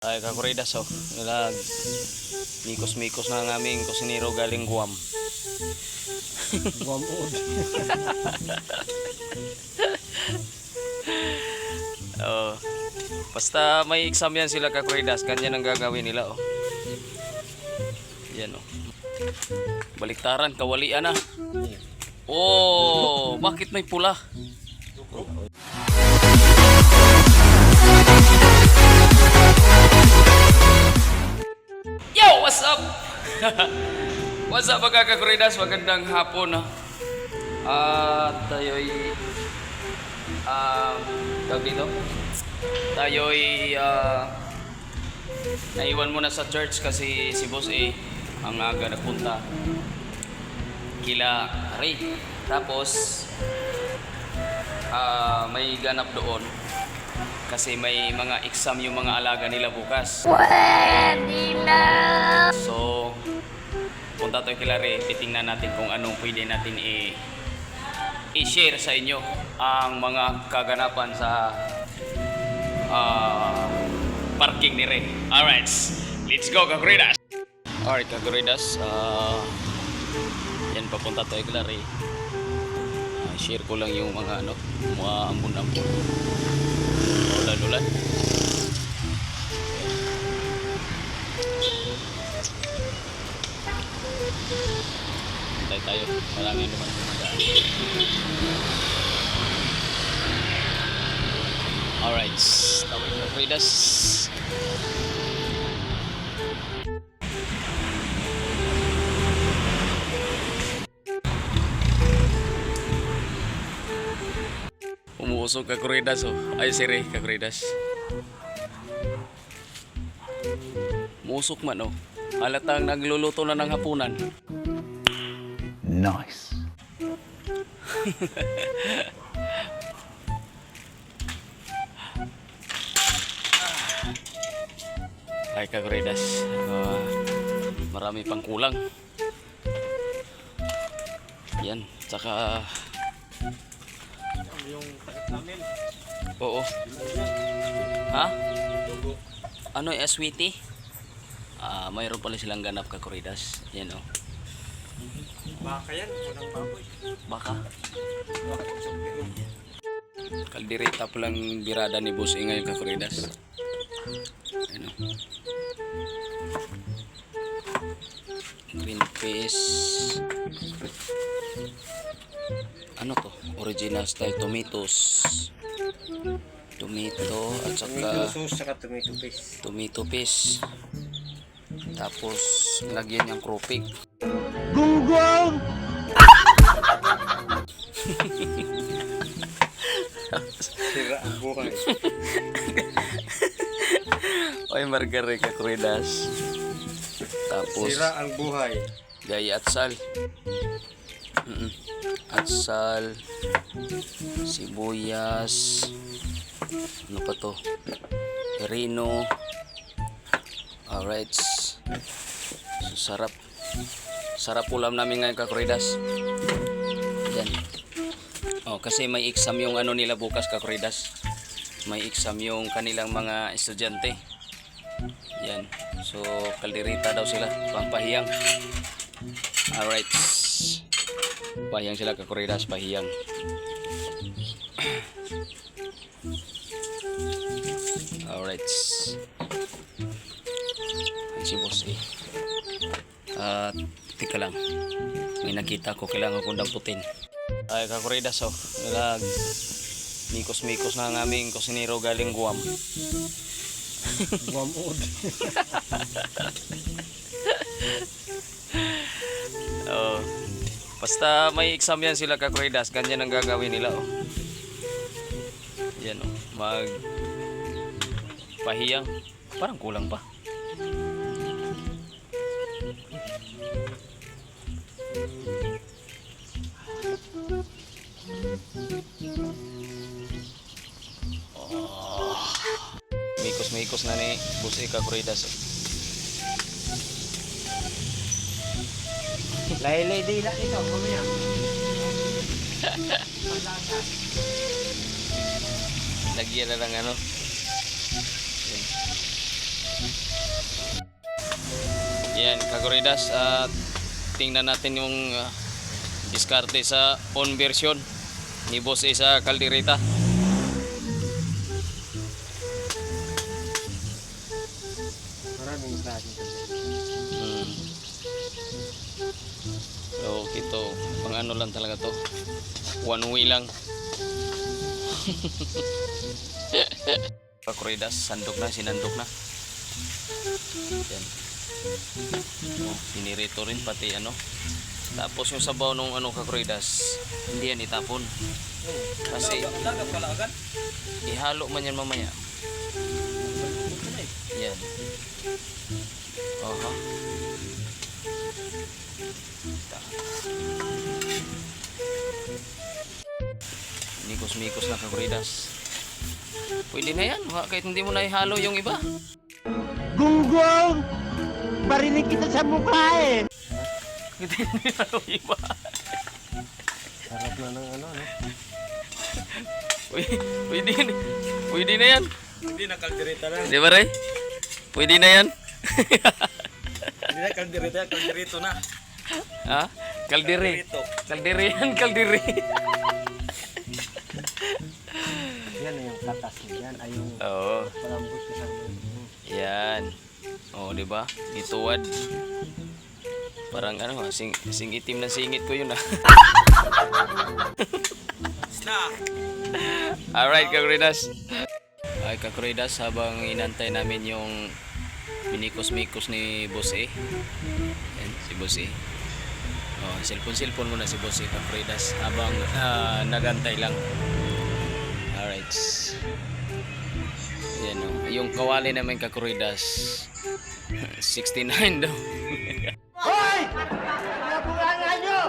Ay kakuridas oh, nilag mikos-mikos na ng aming kusinero galing Guam. Guam od. Oh, basta may exam yan sila kakuridas, ganyan ang gagawin nila oh. Yan oh. Baliktaran, kawalian na. Oh, bakit may pula? Yo, what's up? What's up mga kakuridas? Magandang hapon ha. At tayo'y tawag dito? Tayo'y naiwan muna sa church kasi si Boss A ang aga nagpunta kila Ray. Tapos may ganap doon kasi may mga exam yung mga alaga nila bukas. So punta tayo kila Ray, titingnan natin kung anong pwede natin i-share sa inyo ang mga kaganapan sa parking ni Ray. Alright, let's go kakuridas! Alright kakuridas, yan papunta tayo kila Ray. Share ko lang yung mga mga ambon-ambon, ulan-ulan. Hintay tayo, marami naman dumadaan. Alright, tawid na Fridas. Umuusog ka Kuridas oh. Ay siri ka Kuridas. Musok man oh. Halatang nagluluto na ng hapunan. Nice. Ay ka Kuridas. Marami pang kulang. Yan, tsaka Yung tagat namin. oo. Ha? Ano yung sweetie? Mayroon pala silang ganap ka Kuridas. Yan oh. Baka yan, unang baboy. Baka. Baka sa Peru. Kaldirita pa lang birada ni Boss A ngayon ka Kuridas. Ano? Green peas. Ano to? Original style tomatoes. Tomato at saka Tomato sauce saka tomato paste. tomato paste. Tapos lagyan niyang kropik. Gunggong! Sira ang buhay. Oy margare ka Kuridas. Tapos Sira ang buhay. gaya at sal. Atsal, sibuyas, ano pa to? Perino. Alright. So, sarap ulam namin ngayon kakuridas. Yan. Oh, kasi may exam yung ano nila bukas kakuridas. May exam yung kanilang mga estudyante. Yan. So kalderita daw sila, pampahiyang. Alright. Pahiyang sila kakuridas, pahiyang. Alright. Ay si Boss eh. Tika lang. May nakita ko, kailangan kong damputin. Ay kakuridas oh. Nilag mikos-mikos na ng aming kusinero galing Guam. Guam od. Oh. Basta may exam yan sila kakuridas, ganyan ang gagawin nila oh. Yan oh, mag pahiyang, parang kulang pa. Oh. Mikos-mikos na ni Boss A kakuridas oh. Laylay di lang ito, kumaya. Lagyan na lang ano. Yan, kaguridas. At tingnan natin yung diskarte sa on version ni Boss A sa kaldereta. Maraming klase. So, ito, pang ano lang talaga to. One way lang. Kakuridas, sandok na, sinandok na. Yan. Oh, sinirito rin pati ano. Tapos yung sabaw nung ano kakuridas, hindi yan itapon. Kasi ihalo man yan mamaya. Yan. Oha. Mikos-mikos na kakuridas. Pwede na yan, kahit hindi mo na ihalo yung iba. Gunggong! Barinig kita sa mukha eh! Hindi mo ihalo yung iba. Sarap na ng ano, no? Pwede na yan. Hindi na kaldereta lang. Di ba, Ray? Pwede na yan. Hindi na kalderito na. Ha? Kaldire. Kaldire yan, kaldire. Yan na yung katas niyan. Ay yung Oo. palambot ko sa Yan. Oh, di ba? Ituwad. Parang ano, sing itim na singit ko yun ah. Alright, kakuridas. Ay, kakuridas, habang inantay namin yung minikos-mikos ni Boss A. Yan, si Boss A. Oh, cellphone muna si Boss A, kakuridas. Habang nagantay lang. Alright. Yan o. Yung kawali namin kakuridas, 69 daw. Hoy! Nabungangan nyo!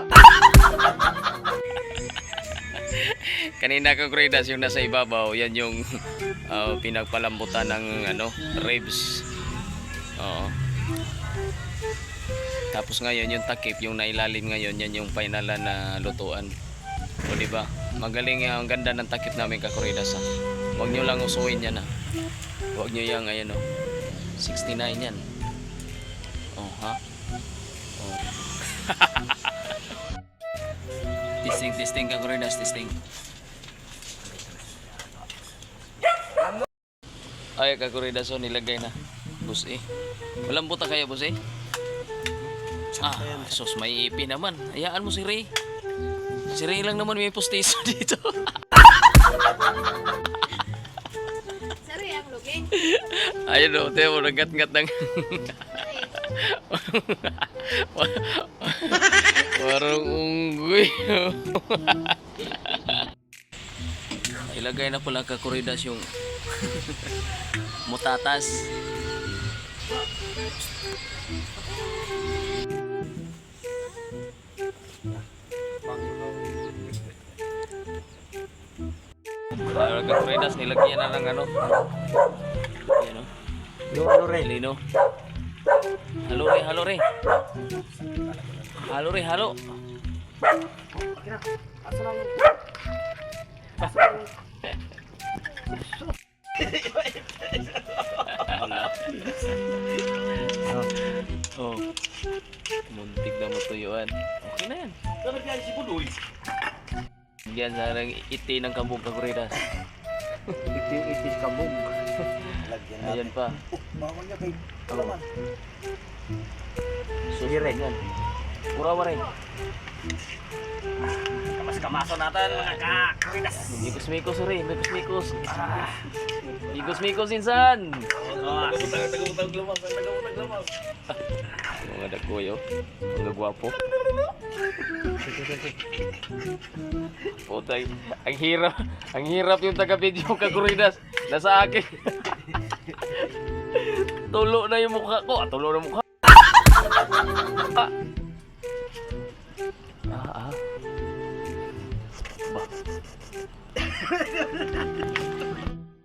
Kanina kakuridas yung nasa ibabaw, yan yung pinagpalambutan ng ano, ribs. Oo. Tapos ngayon yung takip, yung nailalim ngayon, yan yung final na lutuan. O diba? Magaling ang ganda ng takip namin kakuridas ha. Huwag nyo lang usuin yan ha. Huwag nyo yung ayan o. 69 yan. Oh ha? Oh. testing kakuridas, testing. Ay kakuridas o nilagay na. Boss eh. Malambot na kaya boss eh? Ah, sus may ipi naman. Hayaan mo si Ray. Si Ray lang naman may pustiso dito. Sorry, ang lugi. Ayun o, tayo mo, nagat-ngat ng... Parang unggoy. Ilagay na pala kakuridas yung mutatas. Para kakuridas, nilagyan na ng ano. Ayan o. Yung ano rin? Lino. Halo re, halo re. Halo re, halo. Oh. Muntik na matuyuan. Okay na yan. Yan sana iti ng kambong kakuridas. Ito yung itis kabog. Ayan pa. Bawal niya kay Kalaman. Susirin yan. Kurawa rin. Kamas-kamaso natin mga kakuridas. Mikos-mikos rin. Mikos-mikos. Mikos-mikos insan. Tagabutang-lamas. Mga dagoy oh. Mga gwapo. Putay. Ang hirap yung taga-video kakuridas. Nasa akin. Tulo na yung mukha ko. Tulo na mukha. Ba.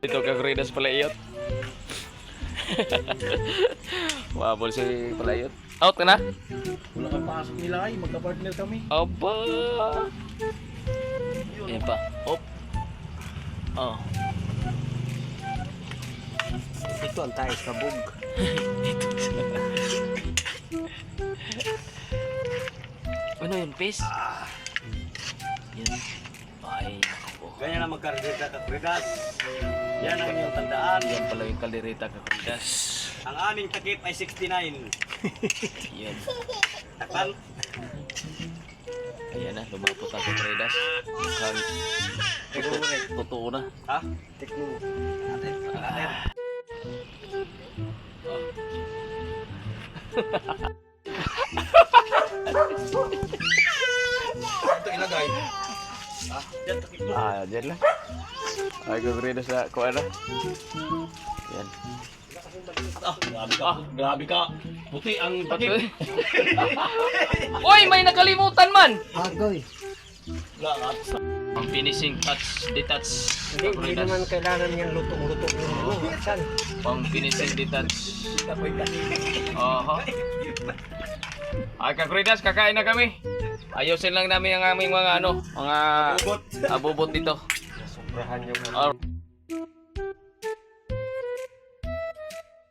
Ito kakuridas palayot. Wabol si palayot. Out ka na? Wala kang pasok nila ay magka-partner kami. Aba. Yan pa. Op. Oh. Ito ang tayo kabog. yun, Pis? Yan. Ay, nako po. Ganyan ang magkarderita kakuridas. Yan ang inyong tandaan. Yan pala yung kaldereta kakuridas. Ang aming takip ay 69. Yan. Takpan. Ayan na, lumapot ang kakuridas. Mukhang totoo na. Ha? Tikmo. Atin. Atin. Ito ilagay. Ah, yan takip mo. Ah, dyan lang. Ay, kakuridas na, kuha na. Yan. Grabe ka. Puti ang takip. Uy, may nakalimutan man! Agoy. Ang finishing touch, detach. Hindi naman kailangan yan lutong-lutong yung yan. Pang finishing detach. Oho. Ay, kakuridas, kakain na kami. Ayusin lang namin ang aming mga mga Ubot. abubot dito. Sobrahan yung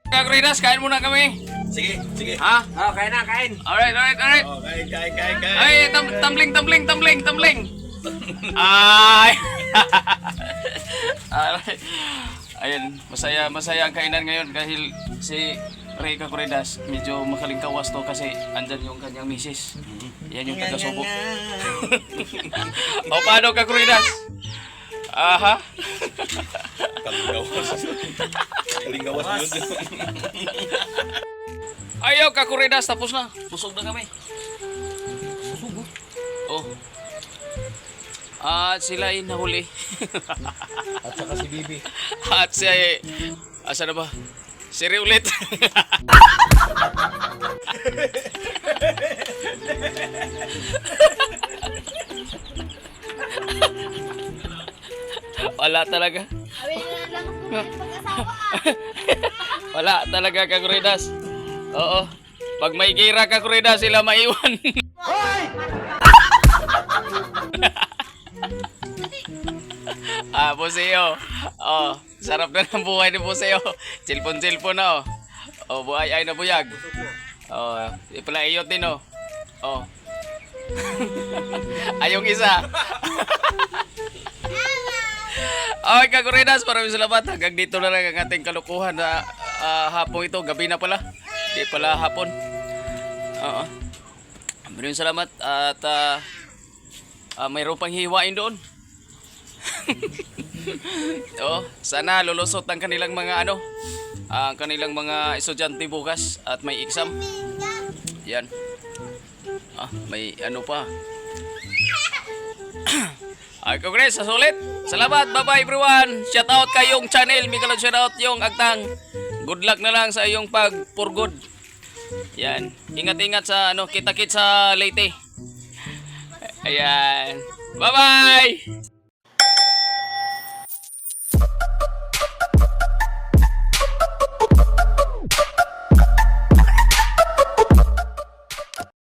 Kakuridas, kain muna kami. Sige, sige. Ha? Oh, kain na, kain. Alright. Oh, kain. Ay, tumbling. Ay. Alright. Ayun, masaya ang kainan ngayon dahil si Ray Kakuridas medyo makalingkawas to kasi andyan yung kanyang misis. Yan yung taga-subo. O paano Kakuridas? Aha. Kalinggawas yun. Ayaw Kakuridas, tapos na. Busog na kami. Busog? Oh. At sila ay nahuli. At saka si Bibi. At si asa na ba? Si Ray ulit. Wala talaga. Sabi na lang kung may pag-asawa. Wala talaga Kakuridas. Oo. Pag may gira Kakuridas, sila maiwan. Puseo. Oh, sarap na ng buhay ni Puseo. Silpon na oh. Oh, buhay ay na buyag. Oh, pala iyot din oh. Oh. Ayong isa. Okay, Kakuridas, maraming salamat. Hanggang dito na lang ang ating kalukuhan na hapon ito. Gabi na pala. Hindi pala hapon. Oo. Maraming salamat at mayroon pang hiwain doon. Oh, sana lulusot ang kanilang mga ang kanilang mga estudyante bukas at may exam. Yan. May pa. Ay, congrats, sa sulit. Salamat, bye-bye everyone. Shout out kayong channel, Mikalod shout out yung Agtang. Good luck na lang sa iyong pag-for-good. Yan. Ingat-ingat sa kita-kit sa Leyte. Ayan. Bye-bye.